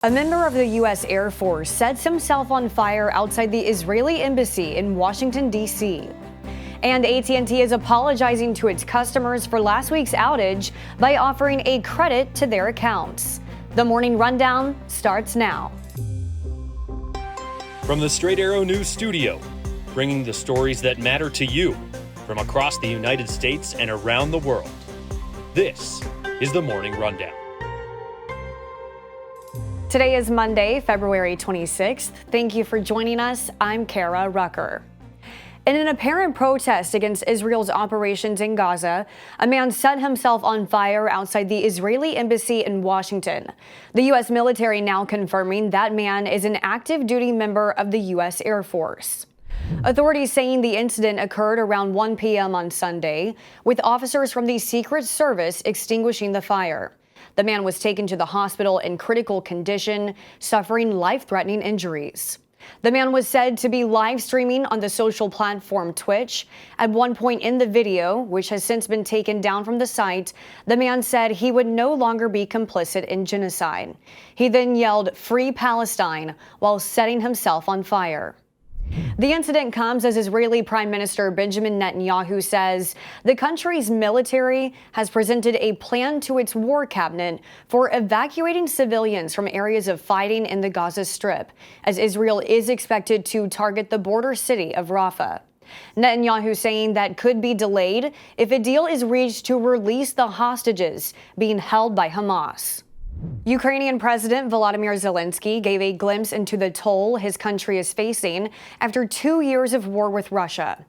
A member of the U.S. Air Force sets himself on fire outside the Israeli embassy in Washington, D.C. And AT&T is apologizing to its customers for last week's outage by offering a credit to their accounts. The Morning Rundown starts now. From the Straight Arrow News Studio, bringing the stories that matter to you from across the United States and around the world. This is the Morning Rundown. Today is Monday, February 26th. Thank you for joining us. I'm Kara Rucker. In an apparent protest against Israel's operations in Gaza, a man set himself on fire outside the Israeli embassy in Washington. The U.S. military now confirming that man is an active duty member of the U.S. Air Force. Authorities saying the incident occurred around 1 p.m. on Sunday, with officers from the Secret Service extinguishing the fire. The man was taken to the hospital in critical condition, suffering life-threatening injuries. The man was said to be live streaming on the social platform Twitch. At one point in the video, which has since been taken down from the site, the man said he would no longer be complicit in genocide. He then yelled, "Free Palestine," while setting himself on fire. The incident comes as Israeli Prime Minister Benjamin Netanyahu says the country's military has presented a plan to its war cabinet for evacuating civilians from areas of fighting in the Gaza Strip, as Israel is expected to target the border city of Rafah. Netanyahu saying that could be delayed if a deal is reached to release the hostages being held by Hamas. Ukrainian President Volodymyr Zelensky gave a glimpse into the toll his country is facing after 2 years of war with Russia.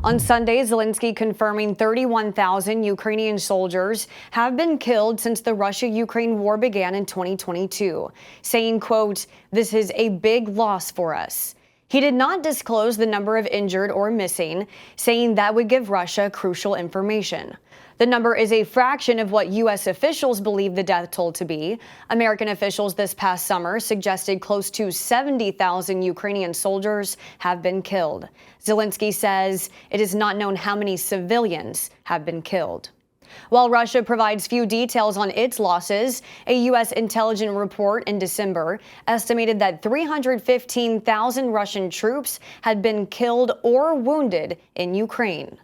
On Sunday, Zelensky confirming 31,000 Ukrainian soldiers have been killed since the Russia-Ukraine war began in 2022, saying, quote, "This is a big loss for us." He did not disclose the number of injured or missing, saying that would give Russia crucial information. The number is a fraction of what U.S. officials believe the death toll to be. American officials this past summer suggested close to 70,000 Ukrainian soldiers have been killed. Zelensky says it is not known how many civilians have been killed. While Russia provides few details on its losses, a U.S. intelligence report in December estimated that 315,000 Russian troops had been killed or wounded in Ukraine.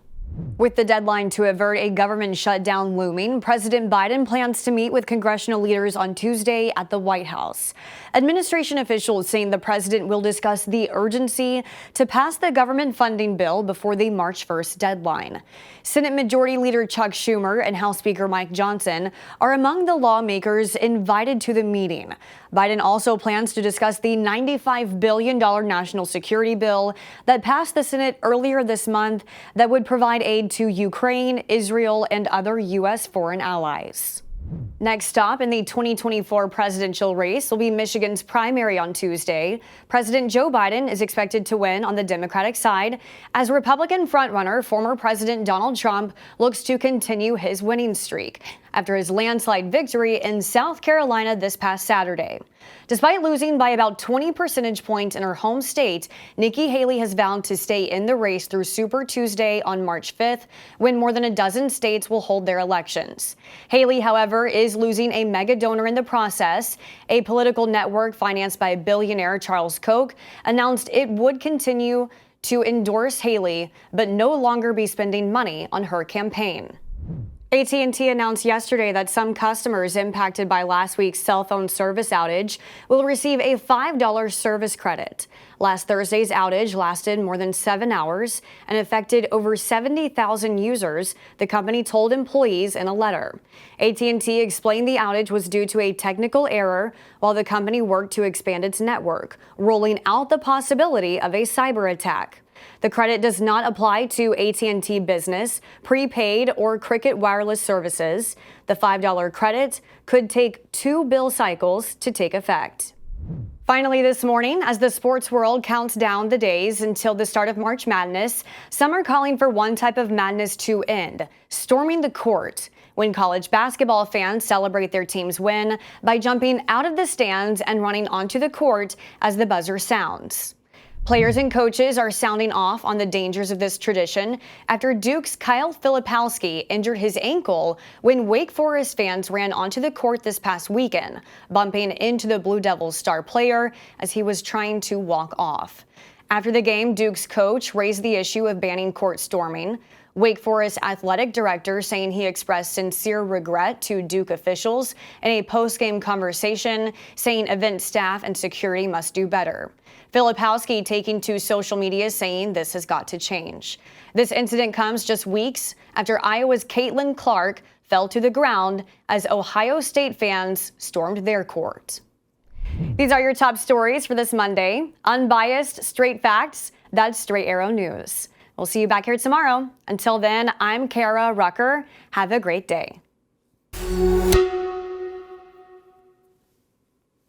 With the deadline to avert a government shutdown looming, President Biden plans to meet with congressional leaders on Tuesday at the White House. Administration officials saying the president will discuss the urgency to pass the government funding bill before the March 1st deadline. Senate Majority Leader Chuck Schumer and House Speaker Mike Johnson are among the lawmakers invited to the meeting. Biden also plans to discuss the $95 billion national security bill that passed the Senate earlier this month that would provide aid to Ukraine, Israel, and other U.S. foreign allies. Next stop in the 2024 presidential race will be Michigan's primary on Tuesday. President Joe Biden is expected to win on the Democratic side as Republican frontrunner former President Donald Trump looks to continue his winning streak after his landslide victory in South Carolina this past Saturday. Despite losing by about 20 percentage points in her home state, Nikki Haley has vowed to stay in the race through Super Tuesday on March 5th, when more than a dozen states will hold their elections. Haley, however, is losing a mega donor in the process. A political network financed by billionaire Charles Koch announced it would continue to endorse Haley, but no longer be spending money on her campaign. AT&T announced yesterday that some customers impacted by last week's cell phone service outage will receive a $5 service credit. Last Thursday's outage lasted more than 7 hours and affected over 70,000 users, the company told employees in a letter. AT&T explained the outage was due to a technical error while the company worked to expand its network, ruling out the possibility of a cyber attack. The credit does not apply to AT&T Business, prepaid, or Cricket Wireless services. The $5 credit could take 2 bill cycles to take effect. Finally this morning, as the sports world counts down the days until the start of March Madness, some are calling for one type of madness to end, storming the court, when college basketball fans celebrate their team's win by jumping out of the stands and running onto the court as the buzzer sounds. Players and coaches are sounding off on the dangers of this tradition after Duke's Kyle Filipowski injured his ankle when Wake Forest fans ran onto the court this past weekend, bumping into the Blue Devils star player as he was trying to walk off. After the game, Duke's coach raised the issue of banning court storming. Wake Forest athletic director saying he expressed sincere regret to Duke officials in a post-game conversation, saying event staff and security must do better. Filipowski taking to social media saying this has got to change. This incident comes just weeks after Iowa's Caitlin Clark fell to the ground as Ohio State fans stormed their court. These are your top stories for this Monday. Unbiased, straight facts. That's Straight Arrow News. We'll see you back here tomorrow. Until then, I'm Kara Rucker. Have a great day.